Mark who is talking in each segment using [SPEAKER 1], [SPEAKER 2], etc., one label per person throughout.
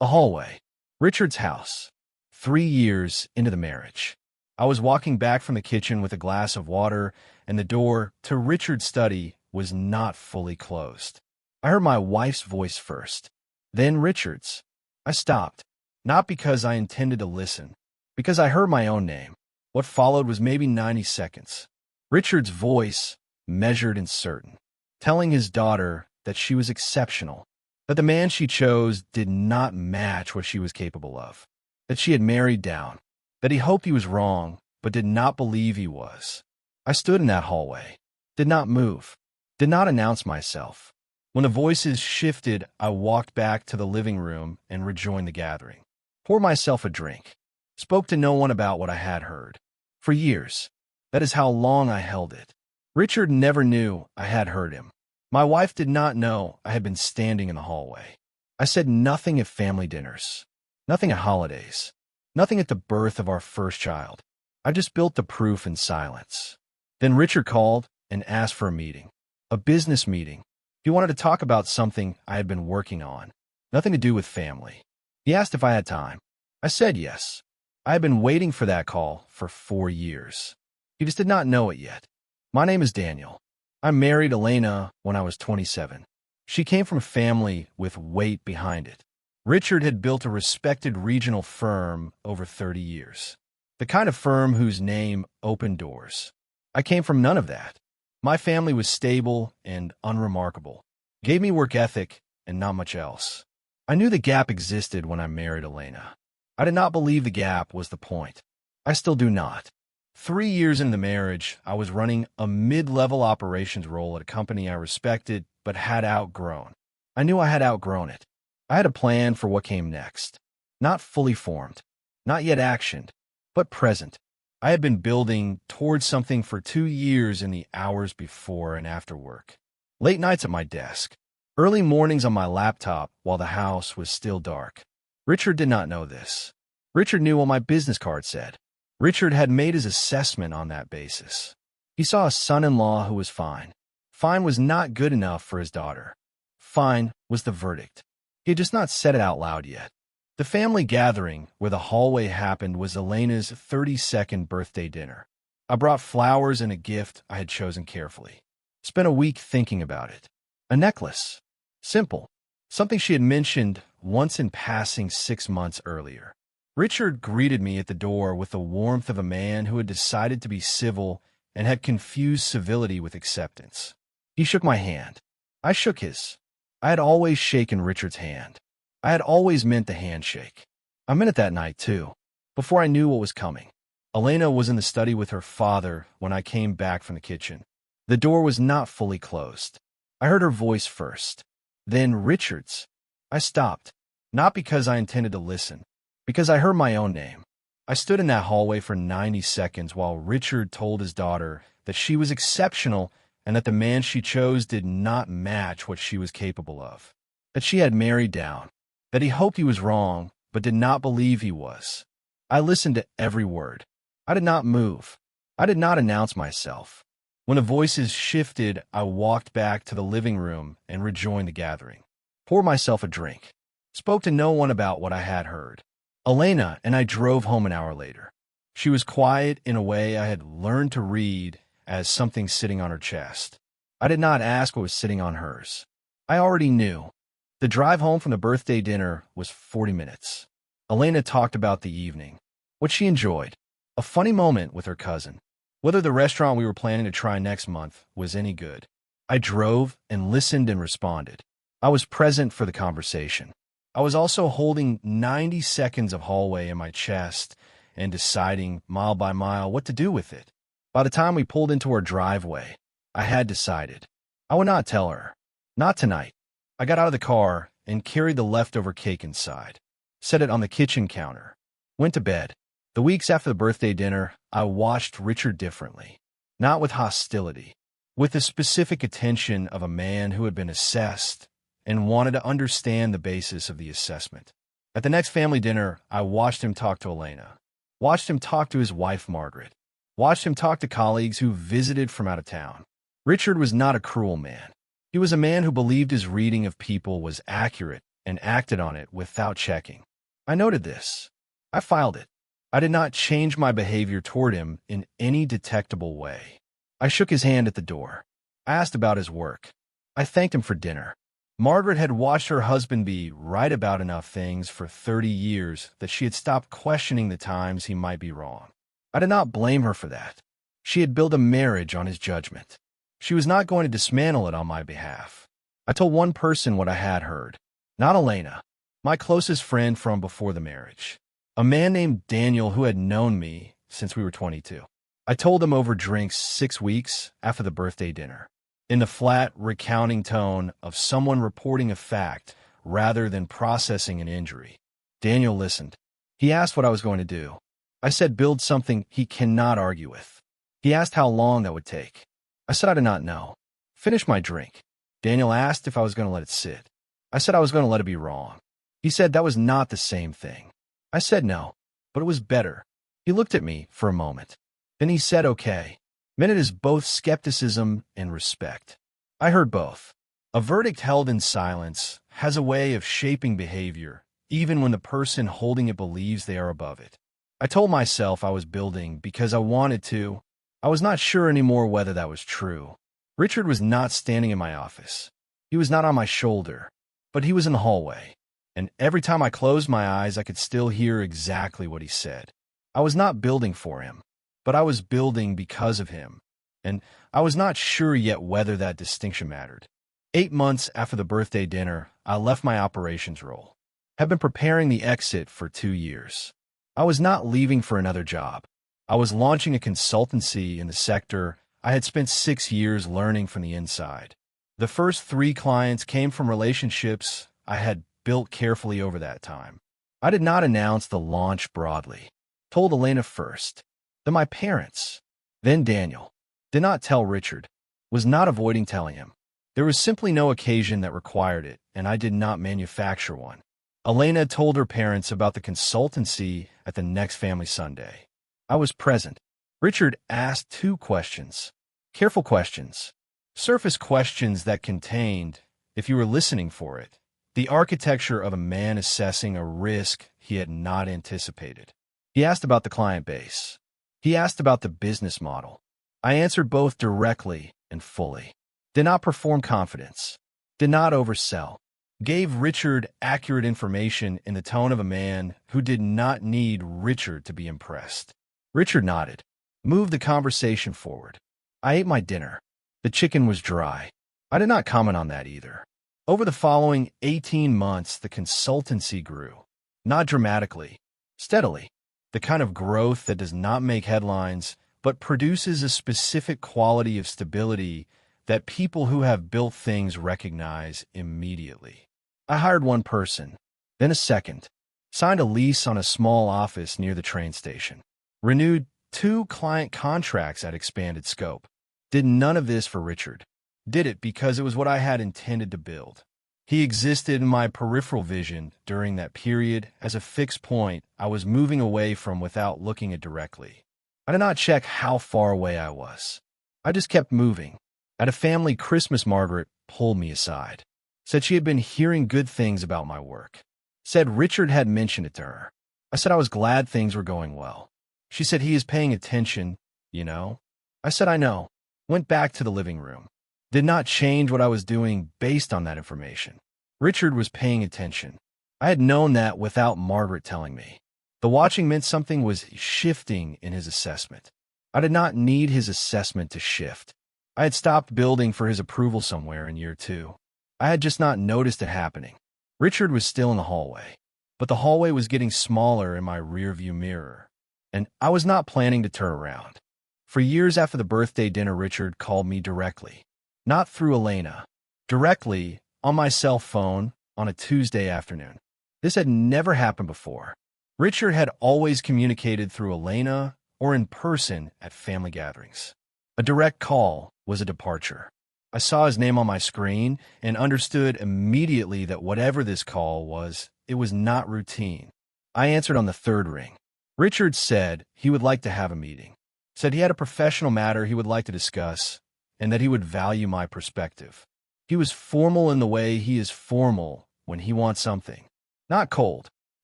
[SPEAKER 1] A hallway. Richard's house. 3 years into the marriage. I was walking back from the kitchen with a glass of water, and the door to Richard's study was not fully closed. I heard my wife's voice first, then Richard's. I stopped, not because I intended to listen, because I heard my own name. What followed was maybe 90 seconds. Richard's voice, measured and certain, telling his daughter that she was exceptional, that the man she chose did not match what she was capable of, that she had married down, that he hoped he was wrong, but did not believe he was. I stood in that hallway, did not move, did not announce myself. When the voices shifted, I walked back to the living room and rejoined the gathering. Poured myself a drink. Spoke to no one about what I had heard. For years. That is how long I held it. Richard never knew I had heard him. My wife did not know I had been standing in the hallway. I said nothing at family dinners. Nothing at holidays. Nothing at the birth of our first child. I just built the proof in silence. Then Richard called and asked for a meeting. A business meeting. He wanted to talk about something I had been working on. Nothing to do with family. He asked if I had time. I said yes. I had been waiting for that call for 4 years. He just did not know it yet. My name is Daniel. I married Elena when I was 27. She came from a family with weight behind it. Richard had built a respected regional firm over 30 years. The kind of firm whose name opened doors. I came from none of that. My family was stable and unremarkable. Gave me work ethic and not much else. I knew the gap existed when I married Elena. I did not believe the gap was the point. I still do not. 3 years into the marriage, I was running a mid-level operations role at a company I respected but had outgrown. I knew I had outgrown it. I had a plan for what came next. Not fully formed, not yet actioned, but present. I had been building towards something for 2 years in the hours before and after work. Late nights at my desk. Early mornings on my laptop while the house was still dark. Richard did not know this. Richard knew what my business card said. Richard had made his assessment on that basis. He saw a son-in-law who was fine. Fine was not good enough for his daughter. Fine was the verdict. He had just not said it out loud yet. The family gathering where the hallway happened was Elena's 32nd birthday dinner. I brought flowers and a gift I had chosen carefully. Spent a week thinking about it. A necklace. Simple. Something she had mentioned once in passing 6 months earlier. Richard greeted me at the door with the warmth of a man who had decided to be civil and had confused civility with acceptance. He shook my hand. I shook his. I had always shaken Richard's hand. I had always meant the handshake. I meant it that night, too, before I knew what was coming. Elena was in the study with her father when I came back from the kitchen. The door was not fully closed. I heard her voice first, then Richard's. I stopped, not because I intended to listen, because I heard my own name. I stood in that hallway for 90 seconds while Richard told his daughter that she was exceptional and that the man she chose did not match what she was capable of, that she had married down, that he hoped he was wrong but did not believe he was. I listened to every word. I did not move. I did not announce myself. When the voices shifted, I walked back to the living room and rejoined the gathering. Poured myself a drink. Spoke to no one about what I had heard. Elena and I drove home an hour later. She was quiet in a way I had learned to read as something sitting on her chest. I did not ask what was sitting on hers. I already knew. The drive home from the birthday dinner was 40 minutes. Elena talked about the evening, what she enjoyed, a funny moment with her cousin, whether the restaurant we were planning to try next month was any good. I drove and listened and responded. I was present for the conversation. I was also holding 90 seconds of hallway in my chest and deciding, mile by mile, what to do with it. By the time we pulled into our driveway, I had decided. I would not tell her. Not tonight. I got out of the car and carried the leftover cake inside. Set it on the kitchen counter. Went to bed. The weeks after the birthday dinner, I watched Richard differently. Not with hostility. With the specific attention of a man who had been assessed and wanted to understand the basis of the assessment. At the next family dinner, I watched him talk to Elena. Watched him talk to his wife, Margaret. Watched him talk to colleagues who visited from out of town. Richard was not a cruel man. He was a man who believed his reading of people was accurate and acted on it without checking. I noted this. I filed it. I did not change my behavior toward him in any detectable way. I shook his hand at the door. I asked about his work. I thanked him for dinner. Margaret had watched her husband be right about enough things for 30 years that she had stopped questioning the times he might be wrong. I did not blame her for that. She had built a marriage on his judgment. She was not going to dismantle it on my behalf. I told one person what I had heard. Not Elena, my closest friend from before the marriage. A man named Daniel who had known me since we were 22. I told him over drinks 6 weeks after the birthday dinner, in the flat, recounting tone of someone reporting a fact rather than processing an injury. Daniel listened. He asked what I was going to do. I said build something he cannot argue with. He asked how long that would take. I said I did not know. Finish my drink. Daniel asked if I was going to let it sit. I said I was going to let it be wrong. He said that was not the same thing. I said no, but it was better. He looked at me for a moment. Then he said okay. Meant it is both skepticism and respect. I heard both. A verdict held in silence has a way of shaping behavior, even when the person holding it believes they are above it. I told myself I was building because I wanted to. I was not sure anymore whether that was true. Richard was not standing in my office. He was not on my shoulder, but he was in the hallway. And every time I closed my eyes, I could still hear exactly what he said. I was not building for him, but I was building because of him. And I was not sure yet whether that distinction mattered. 8 months after the birthday dinner, I left my operations role. Had been preparing the exit for 2 years. I was not leaving for another job. I was launching a consultancy in the sector I had spent 6 years learning from the inside. The first 3 clients came from relationships I had built carefully over that time. I did not announce the launch broadly. Told Elena first, then my parents, then Daniel. Did not tell Richard. Was not avoiding telling him. There was simply no occasion that required it, and I did not manufacture one. Elena told her parents about the consultancy at the next family Sunday. I was present. Richard asked 2 questions. Careful questions. Surface questions that contained, if you were listening for it, the architecture of a man assessing a risk he had not anticipated. He asked about the client base. He asked about the business model. I answered both directly and fully. Did not perform confidence. Did not oversell. Gave Richard accurate information in the tone of a man who did not need Richard to be impressed. Richard nodded. Moved the conversation forward. I ate my dinner. The chicken was dry. I did not comment on that either. Over the following 18 months, the consultancy grew. Not dramatically. Steadily. The kind of growth that does not make headlines, but produces a specific quality of stability that people who have built things recognize immediately. I hired one person, then a second. Signed a lease on a small office near the train station. Renewed 2 client contracts at expanded scope. Did none of this for Richard. Did it because it was what I had intended to build. He existed in my peripheral vision during that period as a fixed point I was moving away from without looking at directly. I did not check how far away I was. I just kept moving. At a family Christmas, Margaret pulled me aside. Said she had been hearing good things about my work. Said Richard had mentioned it to her. I said I was glad things were going well. She said he is paying attention, you know. I said I know. Went back to the living room. Did not change what I was doing based on that information. Richard was paying attention. I had known that without Margaret telling me. The watching meant something was shifting in his assessment. I did not need his assessment to shift. I had stopped building for his approval somewhere in year 2. I had just not noticed it happening. Richard was still in the hallway, but the hallway was getting smaller in my rearview mirror, and I was not planning to turn around. For years after the birthday dinner, Richard called me directly. Not through Elena. Directly, on my cell phone, on a Tuesday afternoon. This had never happened before. Richard had always communicated through Elena or in person at family gatherings. A direct call was a departure. I saw his name on my screen and understood immediately that whatever this call was, it was not routine. I answered on the 3rd ring. Richard said he would like to have a meeting. Said he had a professional matter he would like to discuss and that he would value my perspective. He was formal in the way he is formal when he wants something. Not cold.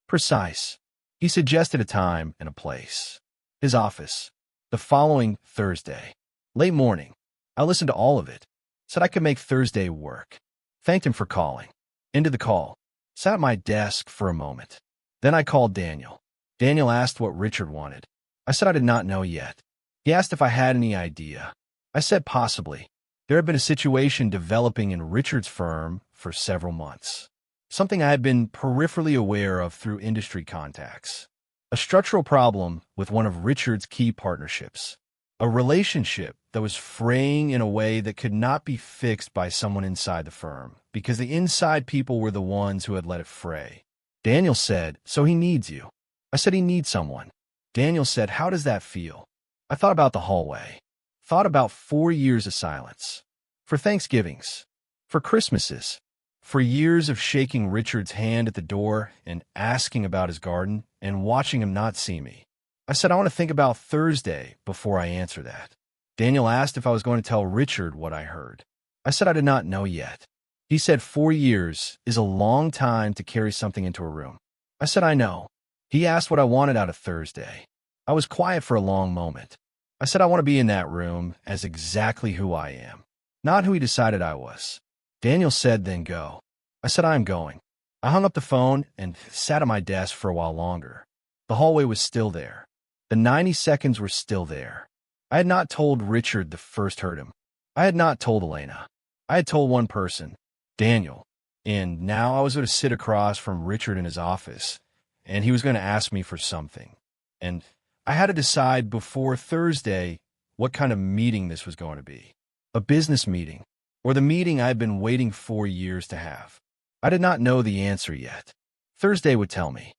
[SPEAKER 1] Precise. He suggested a time and a place. His office. The following Thursday. Late morning. I listened to all of it. Said I could make Thursday work. Thanked him for calling. Ended the call. Sat at my desk for a moment. Then I called Daniel. Daniel asked what Richard wanted. I said I did not know yet. He asked if I had any idea. I said possibly. There had been a situation developing in Richard's firm for several months. Something I had been peripherally aware of through industry contacts. A structural problem with one of Richard's key partnerships. A relationship that was fraying in a way that could not be fixed by someone inside the firm, because the inside people were the ones who had let it fray. Daniel said, "So he needs you." I said he needs someone. Daniel said, "How does that feel?" I thought about the hallway. Thought about 4 years of silence. For Thanksgivings. For Christmases. For years of shaking Richard's hand at the door and asking about his garden and watching him not see me. I said I want to think about Thursday before I answer that. Daniel asked if I was going to tell Richard what I heard. I said I did not know yet. He said 4 years is a long time to carry something into a room. I said I know. He asked what I wanted out of Thursday. I was quiet for a long moment. I said I want to be in that room as exactly who I am, not who he decided I was. Daniel said, "Then go." I said I am going. I hung up the phone and sat at my desk for a while longer. The hallway was still there. The 90 seconds were still there. I had not told Richard the first heard him. I had not told Elena. I had told one person, Daniel. And now I was going to sit across from Richard in his office, and he was going to ask me for something. And I had to decide before Thursday what kind of meeting this was going to be. A business meeting, or the meeting I had been waiting 4 years to have. I did not know the answer yet. Thursday would tell me.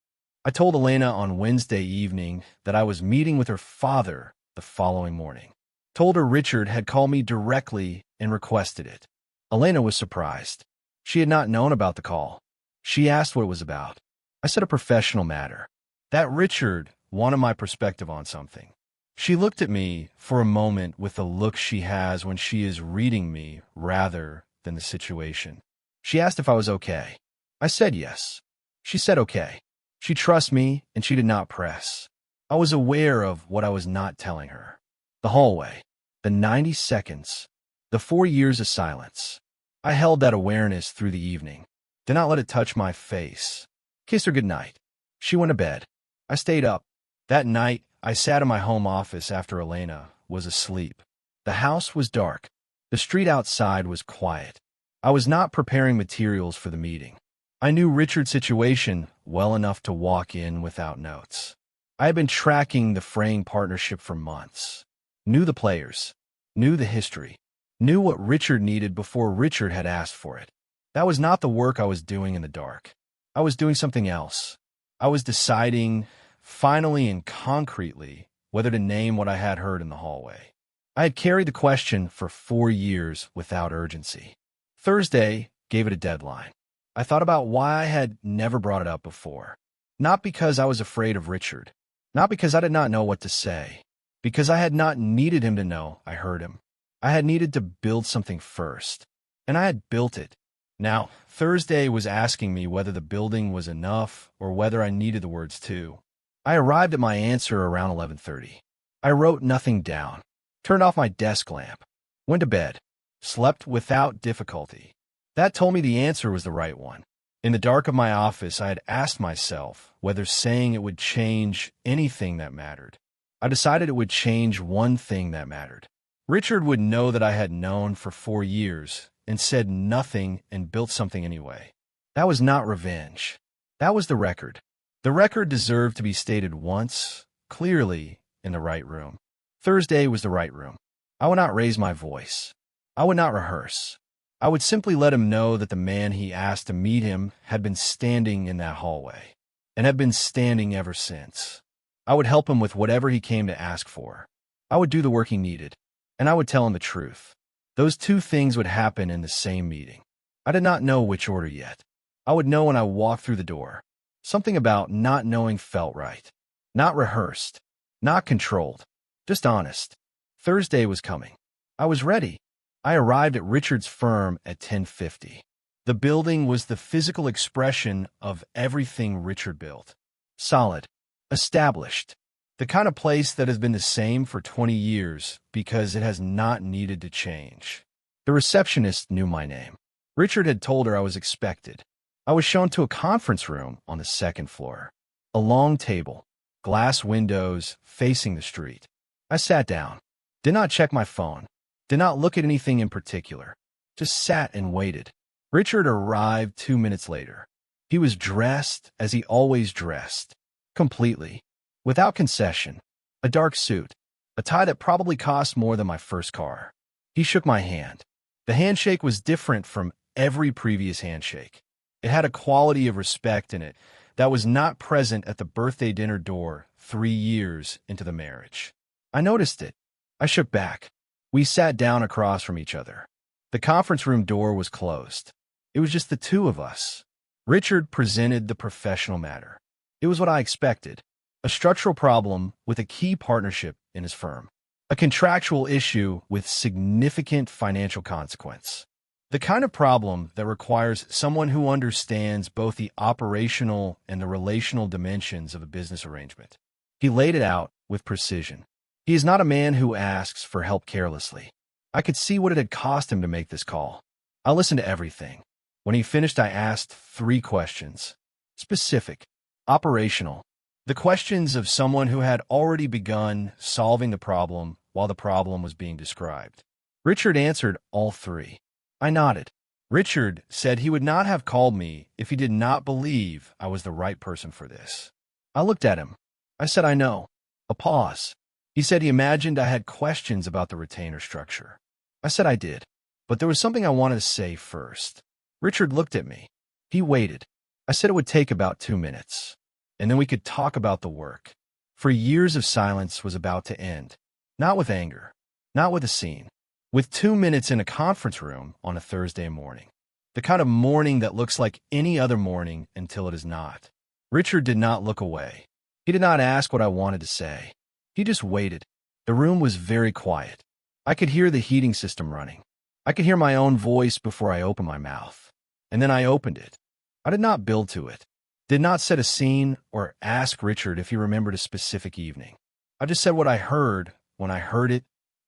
[SPEAKER 1] I told Elena on Wednesday evening that I was meeting with her father the following morning. Told her Richard had called me directly and requested it. Elena was surprised. She had not known about the call. She asked what it was about. I said a professional matter. That Richard wanted my perspective on something. She looked at me for a moment with the look she has when she is reading me rather than the situation. She asked if I was okay. I said yes. She said okay. She trusts me, and she did not press. I was aware of what I was not telling her. The hallway, the 90 seconds, the 4 years of silence. I held that awareness through the evening. Did not let it touch my face. Kissed her goodnight. She went to bed. I stayed up. That night, I sat in my home office after Elena was asleep. The house was dark. The street outside was quiet. I was not preparing materials for the meeting. I knew Richard's situation well enough to walk in without notes. I had been tracking the fraying partnership for months. Knew the players. Knew the history. Knew what Richard needed before Richard had asked for it. That was not the work I was doing in the dark. I was doing something else. I was deciding, finally and concretely, whether to name what I had heard in the hallway. I had carried the question for 4 years without urgency. Thursday gave it a deadline. I thought about why I had never brought it up before. Not because I was afraid of Richard. Not because I did not know what to say. Because I had not needed him to know I heard him. I had needed to build something first. And I had built it. Now, Thursday was asking me whether the building was enough or whether I needed the words too. I arrived at my answer around 11:30. I wrote nothing down. Turned off my desk lamp. Went to bed. Slept without difficulty. That told me the answer was the right one. In the dark of my office, I had asked myself whether saying it would change anything that mattered. I decided it would change one thing that mattered. Richard would know that I had known for 4 years and said nothing and built something anyway. That was not revenge. That was the record. The record deserved to be stated once, clearly, in the right room. Thursday was the right room. I would not raise my voice. I would not rehearse. I would simply let him know that the man he asked to meet him had been standing in that hallway, and had been standing ever since. I would help him with whatever he came to ask for. I would do the work he needed, and I would tell him the truth. Those two things would happen in the same meeting. I did not know which order yet. I would know when I walked through the door. Something about not knowing felt right. Not rehearsed. Not controlled. Just honest. Thursday was coming. I was ready. I arrived at Richard's firm at 10:50. The building was the physical expression of everything Richard built. Solid. Established. The kind of place that has been the same for 20 years because it has not needed to change. The receptionist knew my name. Richard had told her I was expected. I was shown to a conference room on the second floor. A long table, glass windows facing the street. I sat down. Did not check my phone. Did not look at anything in particular. Just sat and waited. Richard arrived 2 minutes later. He was dressed as he always dressed. Completely. Without concession. A dark suit. A tie that probably cost more than my first car. He shook my hand. The handshake was different from every previous handshake. It had a quality of respect in it that was not present at the birthday dinner door 3 years into the marriage. I noticed it. I shook back. We sat down across from each other. The conference room door was closed. It was just the two of us. Richard presented the professional matter. It was what I expected. A structural problem with a key partnership in his firm. A contractual issue with significant financial consequence. The kind of problem that requires someone who understands both the operational and the relational dimensions of a business arrangement. He laid it out with precision. He is not a man who asks for help carelessly. I could see what it had cost him to make this call. I listened to everything. When he finished, I asked 3 questions. Specific. Operational. The questions of someone who had already begun solving the problem while the problem was being described. Richard answered all 3. I nodded. Richard said he would not have called me if he did not believe I was the right person for this. I looked at him. I said, I know. A pause. He said he imagined I had questions about the retainer structure. I said I did, but there was something I wanted to say first. Richard looked at me. He waited. I said it would take about 2 minutes, and then we could talk about the work. For years of silence was about to end. Not with anger, not with a scene, with 2 minutes in a conference room on a Thursday morning. The kind of morning that looks like any other morning until it is not. Richard did not look away. He did not ask what I wanted to say. He just waited. The room was very quiet. I could hear the heating system running. I could hear my own voice before I opened my mouth. And then I opened it. I did not build to it. Did not set a scene or ask Richard if he remembered a specific evening. I just said what I heard when I heard it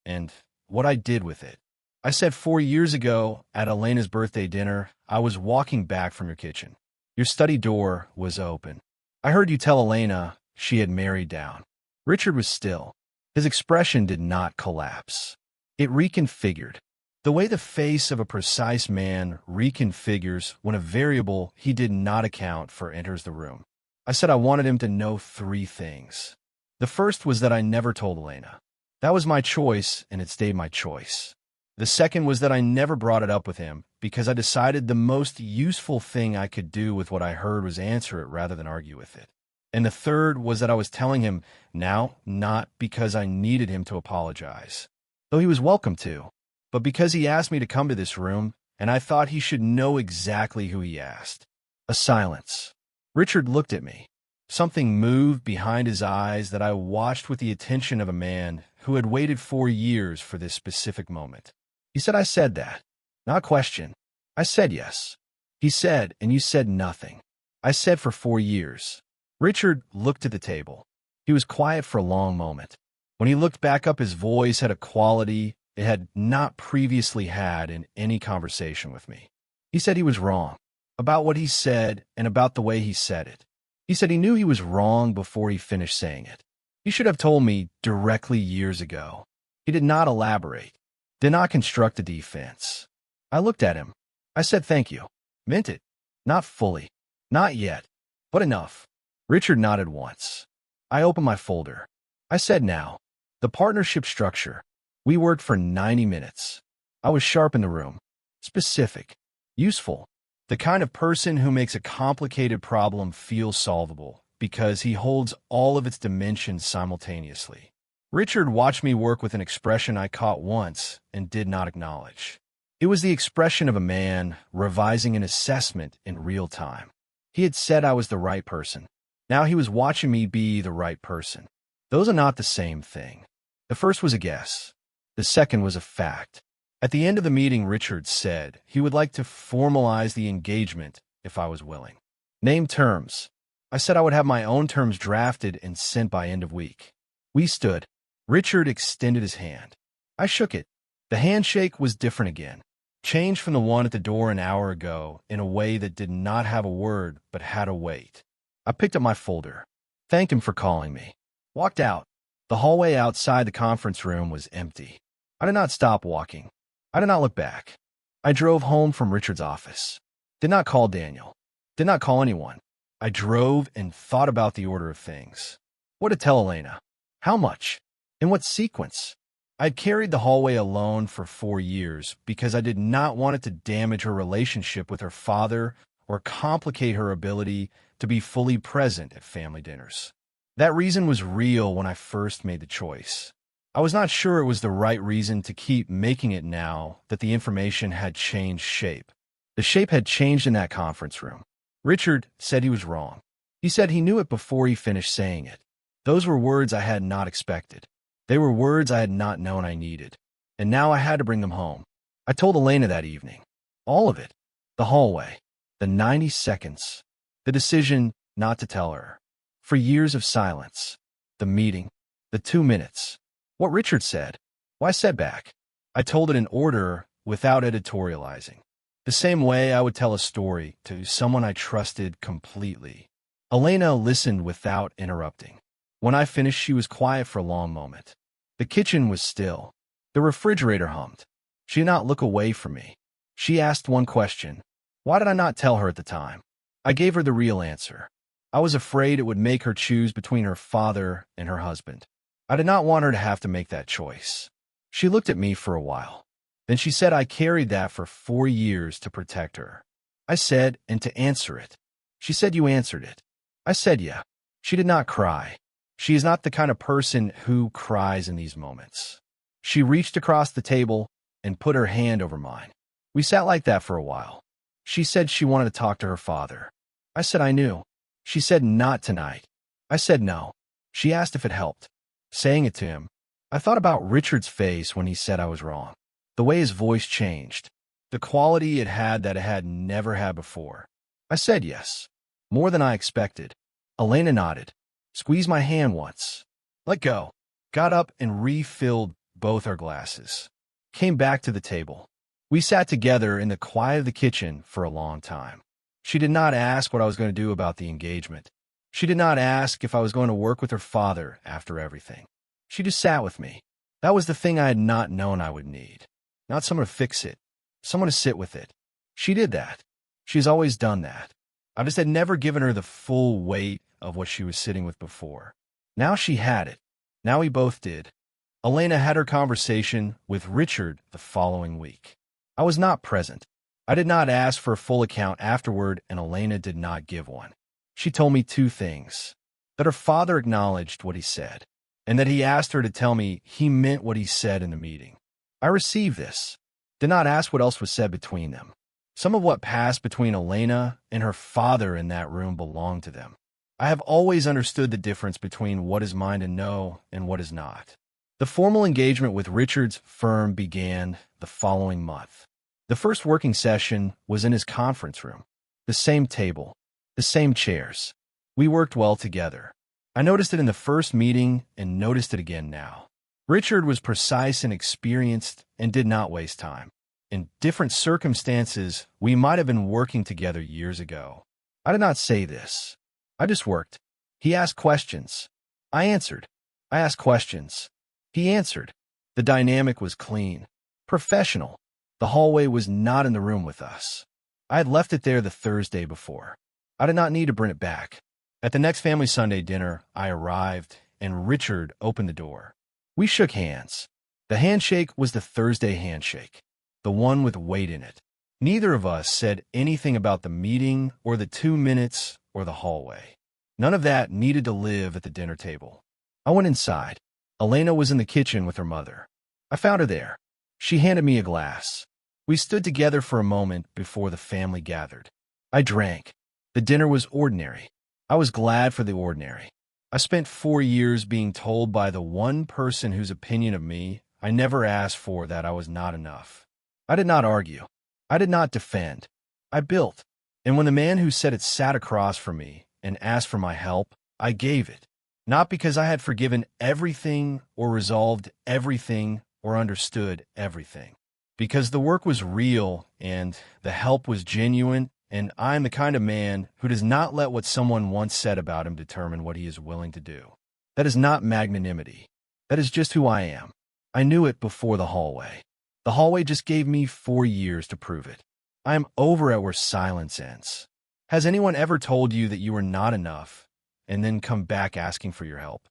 [SPEAKER 1] and what I did with it. I said 4 years ago at Elena's birthday dinner, I was walking back from your kitchen. Your study door was open. I heard you tell Elena she had married down. Richard was still. His expression did not collapse. It reconfigured. The way the face of a precise man reconfigures when a variable he did not account for enters the room. I said I wanted him to know 3 things. The first was that I never told Elena. That was my choice, and it stayed my choice. The second was that I never brought it up with him because I decided the most useful thing I could do with what I heard was answer it rather than argue with it. And the third was that I was telling him now, not because I needed him to apologize, though he was welcome to, but because he asked me to come to this room, and I thought he should know exactly who he asked. A silence. Richard looked at me. Something moved behind his eyes that I watched with the attention of a man who had waited 4 years for this specific moment. He said, I said that. Not question. I said yes. He said, and you said nothing. I said for 4 years. Richard looked at the table. He was quiet for a long moment. When he looked back up, his voice had a quality it had not previously had in any conversation with me. He said he was wrong about what he said and about the way he said it. He said he knew he was wrong before he finished saying it. He should have told me directly years ago. He did not elaborate, did not construct a defense. I looked at him. I said thank you. Meant it. Not fully. Not yet. But enough. Richard nodded once. I opened my folder. I said now. The partnership structure. We worked for 90 minutes. I was sharp in the room. Specific. Useful. The kind of person who makes a complicated problem feel solvable because he holds all of its dimensions simultaneously. Richard watched me work with an expression I caught once and did not acknowledge. It was the expression of a man revising an assessment in real time. He had said I was the right person. Now he was watching me be the right person. Those are not the same thing. The first was a guess. The second was a fact. At the end of the meeting, Richard said he would like to formalize the engagement if I was willing. Name terms. I said I would have my own terms drafted and sent by end of week. We stood. Richard extended his hand. I shook it. The handshake was different again, changed from the one at the door an hour ago in a way that did not have a word but had a weight. I picked up my folder, thanked him for calling me, walked out. The hallway outside the conference room was empty. I did not stop walking. I did not look back. I drove home from Richard's office. Did not call Daniel. Did not call anyone. I drove and thought about the order of things. What to tell Elena? How much? In what sequence? I had carried the hallway alone for 4 years because I did not want it to damage her relationship with her father or complicate her ability to be fully present at family dinners. That reason was real when I first made the choice. I was not sure it was the right reason to keep making it now that the information had changed shape. The shape had changed in that conference room. Richard said he was wrong. He said he knew it before he finished saying it. Those were words I had not expected. They were words I had not known I needed. And now I had to bring them home. I told Elena that evening. All of it. The hallway. The 90 seconds. The decision not to tell her. For years of silence. The meeting. The 2 minutes. What Richard said. Why setback? I told it in order without editorializing. The same way I would tell a story to someone I trusted completely. Elena listened without interrupting. When I finished, she was quiet for a long moment. The kitchen was still. The refrigerator hummed. She did not look away from me. She asked one question. Why did I not tell her at the time? I gave her the real answer. I was afraid it would make her choose between her father and her husband. I did not want her to have to make that choice. She looked at me for a while. Then she said I carried that for 4 years to protect her. I said, and to answer it. She said you answered it. I said yeah. She did not cry. She is not the kind of person who cries in these moments. She reached across the table and put her hand over mine. We sat like that for a while. She said she wanted to talk to her father. I said I knew. She said not tonight. I said no. She asked if it helped. Saying it to him. I thought about Richard's face when he said I was wrong. The way his voice changed. The quality it had that it had never had before. I said yes. More than I expected. Elena nodded. Squeezed my hand once. Let go. Got up and refilled both our glasses. Came back to the table. We sat together in the quiet of the kitchen for a long time. She did not ask what I was going to do about the engagement. She did not ask if I was going to work with her father after everything. She just sat with me. That was the thing I had not known I would need. Not someone to fix it. Someone to sit with it. She did that. She's always done that. I just had never given her the full weight of what she was sitting with before. Now she had it. Now we both did. Elena had her conversation with Richard the following week. I was not present. I did not ask for a full account afterward, and Elena did not give one. She told me 2 things. That her father acknowledged what he said, and that he asked her to tell me he meant what he said in the meeting. I received this. Did not ask what else was said between them. Some of what passed between Elena and her father in that room belonged to them. I have always understood the difference between what is mine to know and what is not. The formal engagement with Richard's firm began the following month. The first working session was in his conference room. The same table. The same chairs. We worked well together. I noticed it in the first meeting and noticed it again now. Richard was precise and experienced and did not waste time. In different circumstances, we might have been working together years ago. I did not say this. I just worked. He asked questions. I answered. I asked questions. He answered. The dynamic was clean. Professional. The hallway was not in the room with us. I had left it there the Thursday before. I did not need to bring it back. At the next family Sunday dinner, I arrived, and Richard opened the door. We shook hands. The handshake was the Thursday handshake, the one with weight in it. Neither of us said anything about the meeting or the 2 minutes or the hallway. None of that needed to live at the dinner table. I went inside. Elena was in the kitchen with her mother. I found her there. She handed me a glass. We stood together for a moment before the family gathered. I drank. The dinner was ordinary. I was glad for the ordinary. I spent 4 years being told by the one person whose opinion of me I never asked for that I was not enough. I did not argue. I did not defend. I built. And when the man who said it sat across from me and asked for my help, I gave it. Not because I had forgiven everything or resolved everything or understood everything. Because the work was real and the help was genuine, and I am the kind of man who does not let what someone once said about him determine what he is willing to do. That is not magnanimity. That is just who I am. I knew it before the hallway. The hallway just gave me 4 years to prove it. I am over at where silence ends. Has anyone ever told you that you are not enough and then come back asking for your help?